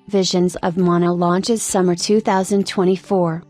Visions of Mana launches summer 2024.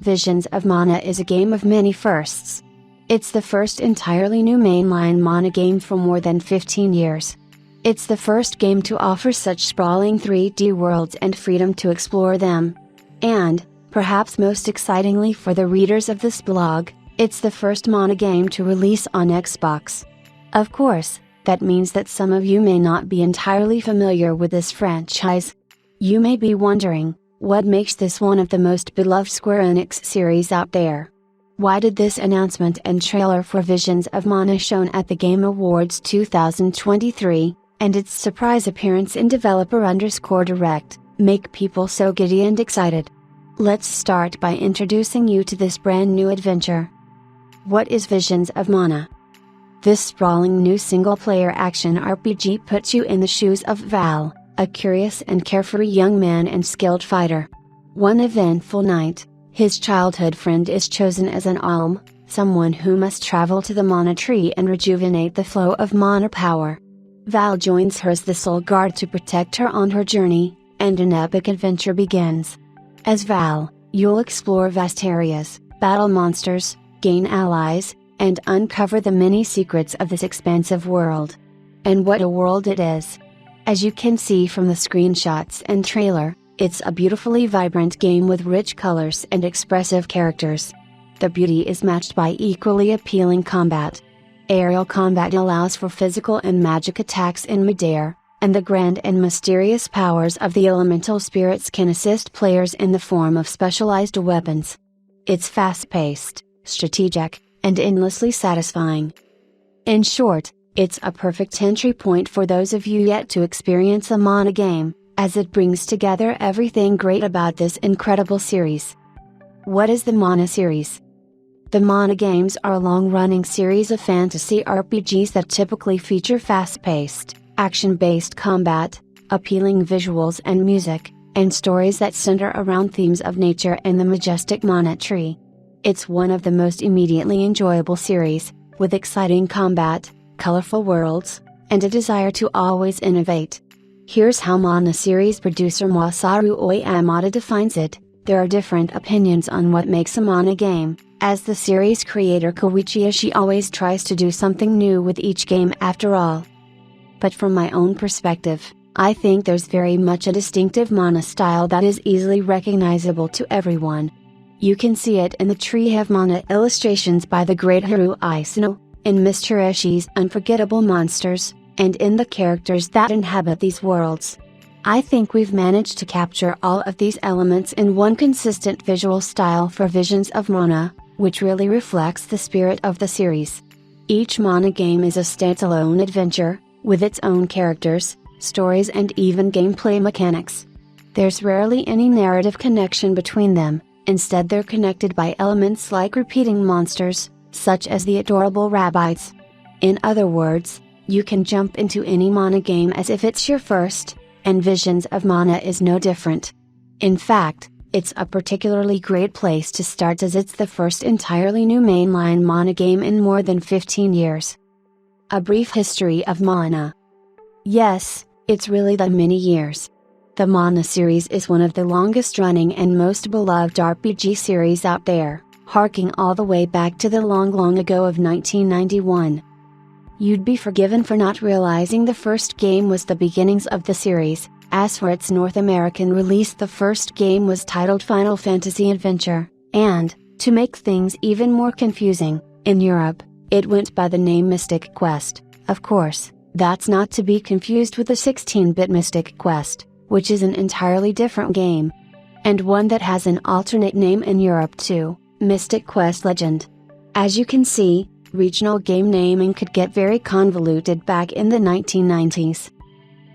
Visions of Mana is a game of many firsts. It's the first entirely new mainline Mana game for more than 15 years. It's the first game to offer such sprawling 3D worlds and freedom to explore them. And, perhaps most excitingly for the readers of this blog, it's the first Mana game to release on Xbox. Of course, that means that some of you may not be entirely familiar with this franchise. You may be wondering, what makes this one of the most beloved Square Enix series out there? Why did this announcement and trailer for Visions of Mana shown at the Game Awards 2023, and its surprise appearance in Developer_Direct, make people so giddy and excited? Let's start by introducing you to this brand new adventure. What is Visions of Mana? This sprawling new single-player action RPG puts you in the shoes of Val, a curious and carefree young man and skilled fighter. One eventful night, his childhood friend is chosen as an alm, someone who must travel to the Mana Tree and rejuvenate the flow of Mana power. Val joins her as the Soul Guard to protect her on her journey, and an epic adventure begins. As Val, you'll explore vast areas, battle monsters, gain allies, and uncover the many secrets of this expansive world. And what a world it is! As you can see from the screenshots and trailer, it's a beautifully vibrant game with rich colors and expressive characters. The beauty is matched by equally appealing combat. Aerial combat allows for physical and magic attacks in midair, and the grand and mysterious powers of the elemental spirits can assist players in the form of specialized weapons. It's fast-paced, strategic, and endlessly satisfying. In short, it's a perfect entry point for those of you yet to experience a Mana game, as it brings together everything great about this incredible series. What is the Mana series? The Mana games are a long-running series of fantasy RPGs that typically feature fast-paced, action-based combat, appealing visuals and music, and stories that center around themes of nature and the majestic Mana Tree. It's one of the most immediately enjoyable series, with exciting combat, colorful worlds, and a desire to always innovate. Here's how Mana series producer Masaru Oyamada defines it: there are different opinions on what makes a Mana game, as the series creator Koichi Ishii always tries to do something new with each game after all. But from my own perspective, I think there's very much a distinctive Mana style that is easily recognizable to everyone. You can see it in the Tree of Mana illustrations by the great Haruo Isano, in Mr. Ishii's unforgettable monsters, and in the characters that inhabit these worlds. I think we've managed to capture all of these elements in one consistent visual style for Visions of Mana, which really reflects the spirit of the series. Each Mana game is a standalone adventure, with its own characters, stories and even gameplay mechanics. There's rarely any narrative connection between them, instead they're connected by elements like repeating monsters, such as the adorable Rabbites. In other words, you can jump into any Mana game as if it's your first, and Visions of Mana is no different. In fact, it's a particularly great place to start as it's the first entirely new mainline Mana game in more than 15 years. A brief history of Mana. Yes, it's really that many years. The Mana series is one of the longest running and most beloved RPG series out there, harking all the way back to the long ago of 1991. You'd be forgiven for not realizing the first game was the beginnings of the series, as for its North American release the first game was titled Final Fantasy Adventure, and, to make things even more confusing, in Europe, it went by the name Mystic Quest. Of course, that's not to be confused with the 16-bit Mystic Quest, which is an entirely different game. And one that has an alternate name in Europe too, Mystic Quest Legend. As you can see, regional game naming could get very convoluted back in the 1990s.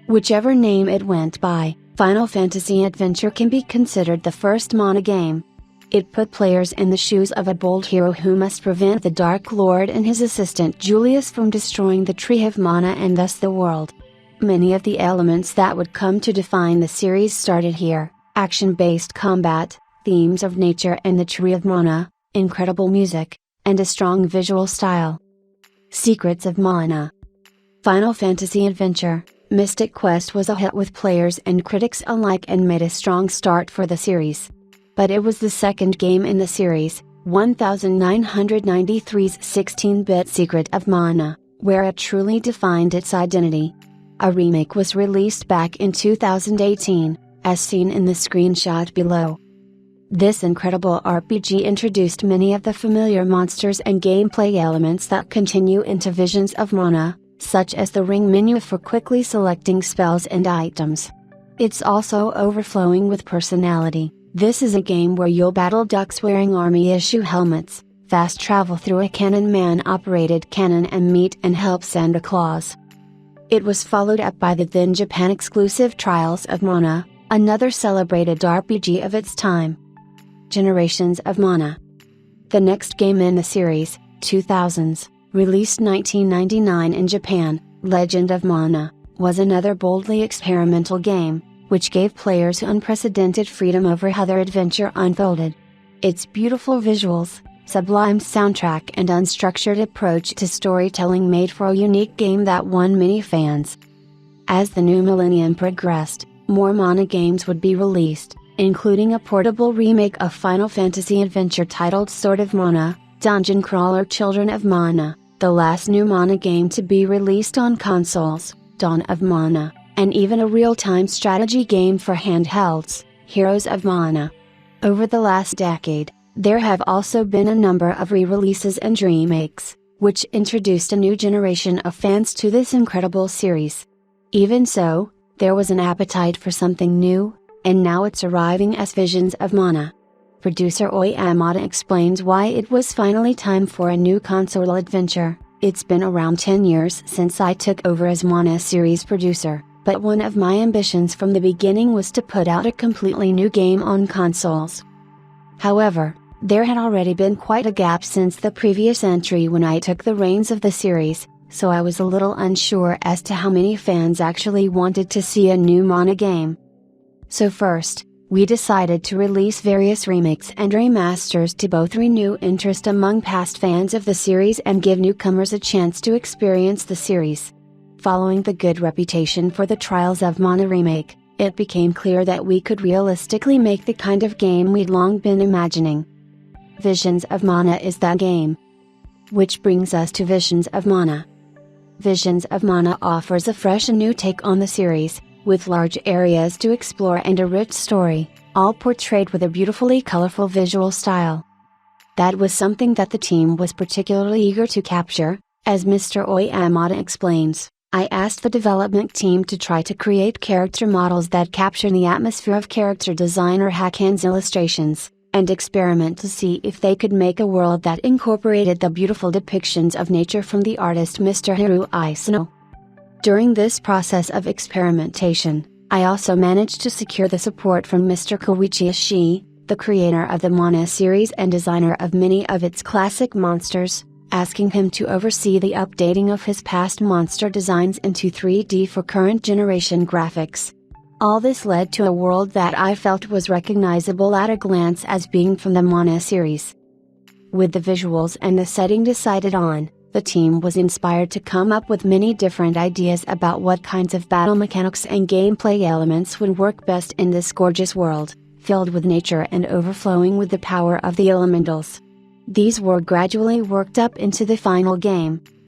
Whichever name it went by, Final Fantasy Adventure can be considered the first Mana game. It put players in the shoes of a bold hero who must prevent the Dark Lord and his assistant Julius from destroying the Tree of Mana and thus the world. Many of the elements that would come to define the series started here: action-based combat, themes of nature and the Tree of Mana, incredible music, and a strong visual style. Secrets of Mana. Final Fantasy Adventure, Mystic Quest was a hit with players and critics alike and made a strong start for the series. But it was the second game in the series, 1993's 16-bit Secret of Mana, where it truly defined its identity. A remake was released back in 2018, as seen in the screenshot below. This incredible RPG introduced many of the familiar monsters and gameplay elements that continue into Visions of Mana, such as the ring menu for quickly selecting spells and items. It's also overflowing with personality. This is a game where you'll battle ducks wearing army-issue helmets, fast travel through a Cannon Man-operated cannon and meet and help Santa Claus. It was followed up by the then Japan-exclusive Trials of Mana, another celebrated RPG of its time. Generations of Mana. The next game in the series, 2000's, released 1999 in Japan, Legend of Mana, was another boldly experimental game, which gave players unprecedented freedom over how their adventure unfolded. Its beautiful visuals, sublime soundtrack and unstructured approach to storytelling made for a unique game that won many fans. As the new millennium progressed, more Mana games would be released, including a portable remake of Final Fantasy adventure titled Sword of Mana, Dungeon Crawler Children of Mana, the last new Mana game to be released on consoles, Dawn of Mana, and even a real-time strategy game for handhelds, Heroes of Mana. Over the last decade, there have also been a number of re-releases and remakes, which introduced a new generation of fans to this incredible series. Even so, there was an appetite for something new, and now it's arriving as Visions of Mana. Producer Oi Yamada explains why it was finally time for a new console adventure. It's been around 10 years since I took over as Mana series producer, but one of my ambitions from the beginning was to put out a completely new game on consoles. However, there had already been quite a gap since the previous entry when I took the reins of the series, so I was a little unsure as to how many fans actually wanted to see a new Mana game. So first, we decided to release various remakes and remasters to both renew interest among past fans of the series and give newcomers a chance to experience the series. Following the good reputation for the Trials of Mana remake, it became clear that we could realistically make the kind of game we'd long been imagining. Visions of Mana is that game. Which brings us to Visions of Mana. Visions of Mana offers a fresh and new take on the series, with large areas to explore and a rich story, all portrayed with a beautifully colorful visual style. That was something that the team was particularly eager to capture, as Mr. Oi Yamada explains. I asked the development team to try to create character models that capture the atmosphere of character designer Hakan's illustrations, and experiment to see if they could make a world that incorporated the beautiful depictions of nature from the artist Mr. Hiroi Sano. During this process of experimentation, I also managed to secure the support from Mr. Koichi Ishii, the creator of the Mana series and designer of many of its classic monsters, asking him to oversee the updating of his past monster designs into 3D for current generation graphics. All this led to a world that I felt was recognizable at a glance as being from the Mana series. With the visuals and the setting decided on, the team was inspired to come up with many different ideas about what kinds of battle mechanics and gameplay elements would work best in this gorgeous world, filled with nature and overflowing with the power of the elementals. These were gradually worked up into the final game.